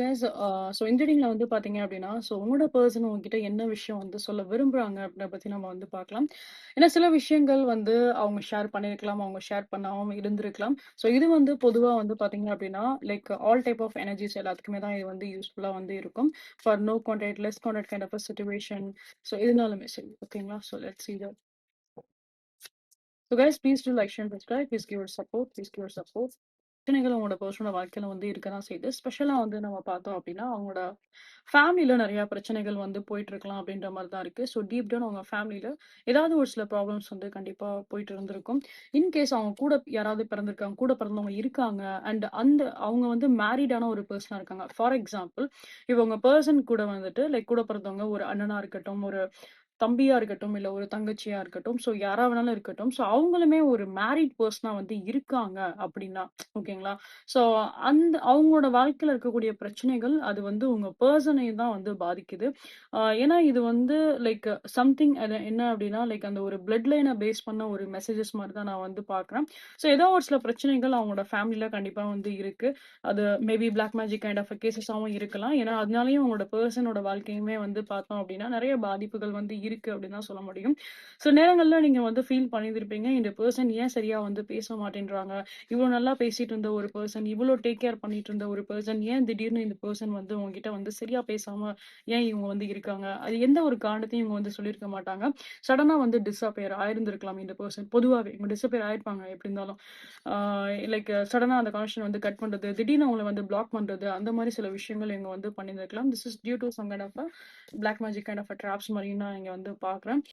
S இந்த ரீடிங்ல வந்து பார்த்தீங்க அப்டின்னா, உங்களோட பெர்சன் உங்ககிட்ட என்ன விஷயம் வந்து சொல்ல விரும்புறாங்க அப்டின்றத பத்தி நம்ம வந்து பார்க்கலாம். ஏன்னா சில விஷயங்கள் வந்து அவங்க ஷேர் பண்ணியிருக்கலாம், அவங்க ஷேர் பண்ணாம இருந்திருக்கலாம். இது வந்து பொதுவா வந்து பார்த்தீங்க அப்டின்னா, like all type of energies எல்லாத்துக்குமே தான் இது வந்து யூஸ்ஃபுல்லா வந்து இருக்கும். For no contact, less contact kind of a situation. எதுனாலுமே சரி. ஓகேங்களா? Let's see that. Guys please do like, share and subscribe. Please give your support. Please give your support. பிரச்சனைகள் அவங்களோட பர்சனல் வாழ்க்கையில வந்து இருக்க தான் செய்யுது. ஸ்பெஷலா வந்து நம்ம பார்த்தோம் அப்படின்னா, அவங்களோட ஃபேமிலில நெறைய பிரச்சனைகள் வந்து போயிட்டு இருக்கலாம் அப்படின்ற மாரி தான் இருக்கு. டீப் டவுன் அவங்க ஃபேமிலில ஏதாவது ஒரு சில ப்ராப்ளம்ஸ் வந்து கண்டிப்பா போயிட்டு இருந்திருக்கும். இன்கேஸ் அவங்க கூட யாராவது பிறந்திருக்காங்க, கூட பிறந்தவங்க இருக்காங்க அண்ட் அவங்க வந்து மேரிடான ஒரு பெர்சனா இருக்காங்க. ஃபார் எக்ஸாம்பிள், இப்ப உங்க பெர்சன் கூட வந்துட்டு லைக் கூட பிறந்தவங்க ஒரு அண்ணனா இருக்கட்டும், ஒரு தம்பியா இருக்கட்டும், இல்ல ஒரு தங்கச்சியா இருக்கட்டும். யாரா வேணாலும் இருக்கட்டும். அவங்களுமே ஒரு மேரிட் பெர்சனா வந்து இருக்காங்க அப்படின்னா, ஓகேங்களா? ஸோ அவங்களோட வாழ்க்கையில இருக்கக்கூடிய பிரச்சனைகள், அது வந்து உங்க பெர்சனையும் தான் வந்து பாதிக்குது. ஏன்னா இது வந்து லைக் சம்திங் அது என்ன அப்படின்னா, லைக் அந்த ஒரு பிளட் லைன பேஸ் பண்ண ஒரு மெசேஜஸ் மாரி தான் நான் வந்து பார்க்குறேன். ஏதோ ஒரு சில பிரச்சனைகள் அவங்களோட ஃபேமிலில கண்டிப்பா வந்து இருக்கு. அது maybe black magic kind of கேஸஸாவும் இருக்கலாம். ஏன்னா, அதனாலயும் உங்களோட பெர்சனோட வாழ்க்கையுமே வந்து பார்த்தோம் அப்டின்னா, நெறைய பாதிப்புகள் வந்து இருக்கு அப்டின்னு தான் சொல்ல முடியும். சில நேரங்கள்ல நீங்க வந்து ஃபீல் பண்ணியிருந்திருப்பீங்க. இந்த பெர்சன் ஏன் சரியா வந்து பேச மாட்டேன்றாங்க? இவ்ளோ நல்லா பேசிட்டு இருந்த ஒரு பெர்சன், இவ்ளோ டேக் கேர் பண்ணிட்டு இருந்த ஒரு பெர்சன், ஏன் திடீர்னு இந்த பெர்சன் வந்து உங்ககிட்ட வந்து சரியா பேசாம ஏன் இவங்க வந்து இருக்காங்க? அது எந்த ஒரு காரணத்தையும் இவங்க வந்து சொல்லியிருக்க மாட்டாங்க. சடனா வந்து டிஸப்பியர் ஆயிருந்திருக்கலாம் இந்த பெர்சன். பொதுவாவே இவங்க டிஸப்பியர் ஆயிருப்பாங்க எப்டி இருந்தாலும். ஆ லைக் சடனா அந்த கனெக்ஷன் வந்து கட் பண்றது, திடீர்னு அவங்கள வந்து பிளாக் பண்றது, அந்த மாரி சில விஷயங்கள் இவங்க வந்து பண்ணியிருந்திருக்கலாம். This is due to some kind of a black magic kind of a traps மாரியும் நான் இங்க வந்து பார்க்குறேன்.